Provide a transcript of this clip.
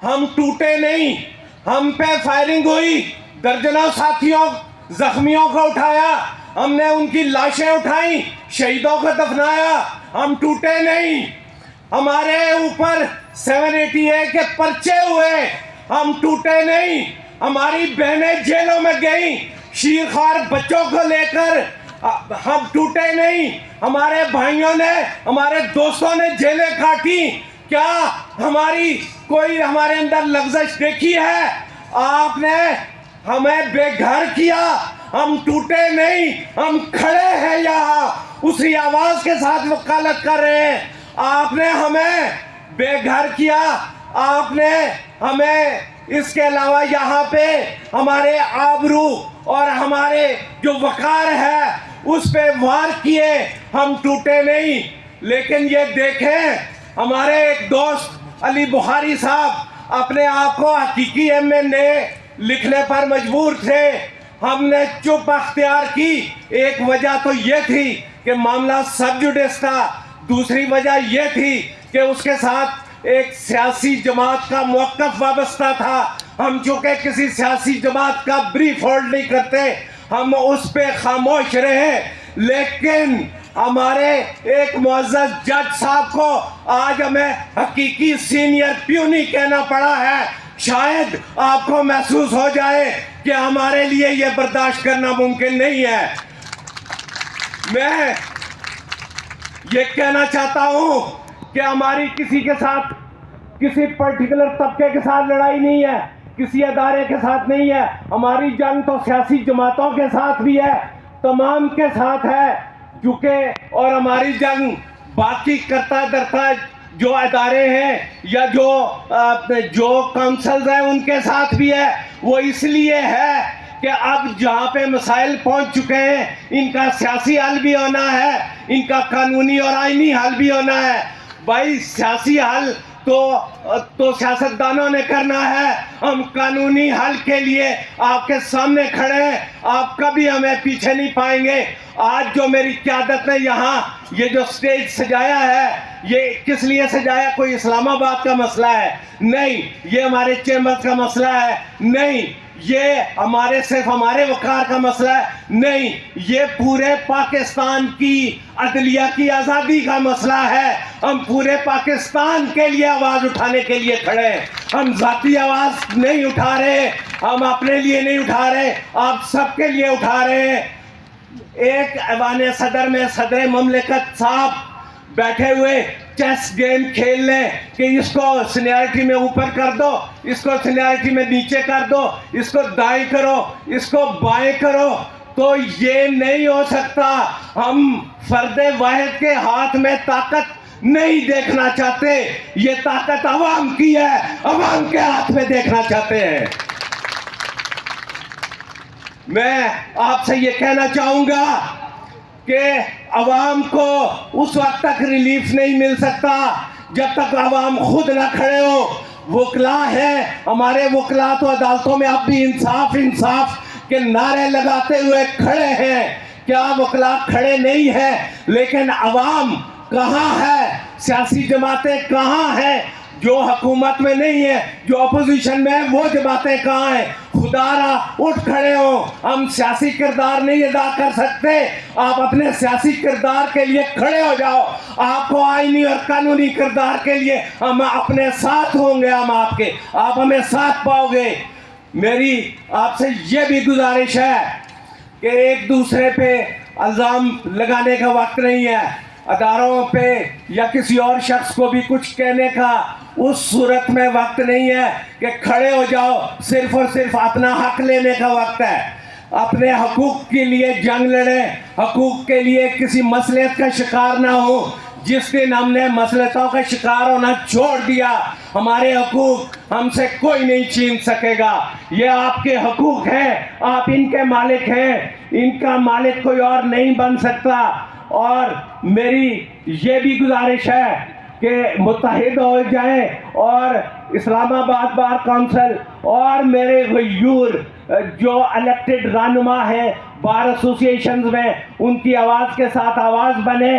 ہم ٹوٹے نہیں. ہم پہ فائرنگ ہوئی, درجنوں ساتھیوں زخمیوں کو اٹھایا, ہم نے ان کی لاشیں اٹھائیں, شہیدوں کو دفنایا. ہم ٹوٹے نہیں. ہمارے اوپر 780A کے پرچے ہوئے, ہم ٹوٹے نہیں. ہماری بہنیں جیلوں میں گئیں شیرخوار بچوں کو لے کر, ہم ٹوٹے نہیں. ہمارے بھائیوں نے, ہمارے دوستوں نے جیلیں کاٹی. کیا ہماری کوئی ہمارے اندر لغزش دیکھی ہے؟ آپ نے ہمیں بے گھر کیا. ہم ٹوٹے نہیں, ہم کھڑے ہیں یہاں اسی آواز کے ساتھ وکالت کر رہے ہیں. آپ نے ہمیں بے گھر کیا, آپ نے ہمیں اس کے علاوہ یہاں پہ ہمارے آبرو اور ہمارے جو وقار ہے اس پہ وار کیے. ہم ٹوٹے نہیں. لیکن یہ دیکھیں, ہمارے ایک دوست علی بخاری صاحب اپنے آپ کو حقیقی MNA لکھنے پر مجبور تھے. ہم نے چپ اختیار کی. ایک وجہ تو یہ تھی کہ معاملہ سب جوڈس تھا, دوسری وجہ یہ تھی کہ اس کے ساتھ ایک سیاسی جماعت کا موقف وابستہ تھا. ہم چونکہ کسی سیاسی جماعت کا بریف ہولڈ نہیں کرتے, ہم اس پہ خاموش رہے. لیکن ہمارے ایک معزز جج صاحب کو آج ہمیں حقیقی سینئر پیونی کہنا پڑا ہے. شاید آپ کو محسوس ہو جائے کہ ہمارے لیے یہ برداشت کرنا ممکن نہیں ہے. میں یہ کہنا چاہتا ہوں کہ ہماری کسی کے ساتھ, کسی پرٹیکولر طبقے کے ساتھ لڑائی نہیں ہے, کسی ادارے کے ساتھ نہیں ہے. ہماری جنگ تو سیاسی جماعتوں کے ساتھ بھی ہے, تمام کے ساتھ ہے. کیونکہ اور ہماری جنگ باقی کرتا درتا جو ادارے ہیں یا جو کونسلز ہیں ان کے ساتھ بھی ہے. وہ اس لیے ہے کہ اب جہاں پہ مسائل پہنچ چکے ہیں ان کا سیاسی حل بھی ہونا ہے, ان کا قانونی اور آئینی حل بھی ہونا ہے. بھائی سیاسی حل تو سیاستدانوں نے کرنا ہے. ہم قانونی حل کے لیے آپ کے سامنے کھڑے ہیں, آپ کبھی ہمیں پیچھے نہیں پائیں گے. آج جو میری قیادت نے یہاں یہ جو سٹیج سجایا ہے, یہ کس لیے سجایا؟ کوئی اسلام آباد کا مسئلہ ہے نہیں, یہ ہمارے چیمبر کا مسئلہ ہے نہیں, یہ صرف ہمارے وقار کا مسئلہ ہے نہیں, یہ پورے پاکستان کی عدلیہ کی آزادی کا مسئلہ ہے. ہم پورے پاکستان کے لیے آواز اٹھانے کے لیے کھڑے ہیں. ہم ذاتی آواز نہیں اٹھا رہے, ہم اپنے لیے نہیں اٹھا رہے, آپ سب کے لیے اٹھا رہے ہیں. ایک ایوان صدر میں صدر مملکت صاحب بیٹھے ہوئے چیس گیم کھیل لیں کہ اس کو سینیارٹی میں اوپر کر دو, اس کو سینیارٹی میں نیچے کر دو, اس کو دائیں کرو, اس کو بائیں کرو, تو یہ نہیں ہو سکتا. ہم فرد واحد کے ہاتھ میں طاقت نہیں دیکھنا چاہتے, یہ طاقت عوام کی ہے, عوام کے ہاتھ میں دیکھنا چاہتے ہیں. میں آپ سے یہ کہنا چاہوں گا کہ عوام کو اس وقت تک ریلیف نہیں مل سکتا جب تک عوام خود نہ کھڑے ہو. وکلا ہے, ہمارے وکلا تو عدالتوں میں اب بھی انصاف انصاف کے نعرے لگاتے ہوئے کھڑے ہیں. کیا وکلا کھڑے نہیں ہیں؟ لیکن عوام کہاں ہے؟ سیاسی جماعتیں کہاں ہیں جو حکومت میں نہیں ہے, جو اپوزیشن میں ہیں؟ وہ جماعتیں کہاں ہیں؟ خدا را اٹھ کھڑے ہوں. ہم سیاسی کردار نہیں ادا کر سکتے, آپ اپنے سیاسی کردار کے لیے کھڑے ہو جاؤ. آپ کو آئینی اور قانونی کردار کے لیے ہم اپنے ساتھ ہوں گے, ہم آپ ہمیں ساتھ پاؤ گے. میری آپ سے یہ بھی گزارش ہے کہ ایک دوسرے پہ الزام لگانے کا وقت نہیں ہے, اداروں پہ یا کسی اور شخص کو بھی کچھ کہنے کا اس صورت میں وقت نہیں ہے کہ کھڑے ہو جاؤ. صرف اور صرف اپنا حق لینے کا وقت ہے. اپنے حقوق کے لیے جنگ لڑیں, حقوق کے لیے کسی مصلحت کا شکار نہ ہو. جس دن ہم نے مصلحتوں کا شکار ہونا چھوڑ دیا, ہمارے حقوق ہم سے کوئی نہیں چھین سکے گا. یہ آپ کے حقوق ہیں, آپ ان کے مالک ہیں, ان کا مالک کوئی اور نہیں بن سکتا. اور میری یہ بھی گزارش ہے کہ متحد ہو جائیں اور اسلام آباد بار کونسل اور میرے غیور جو الیکٹڈ رہنما ہیں بار ایسوسی ایشنز میں, ان کی آواز کے ساتھ آواز بنے.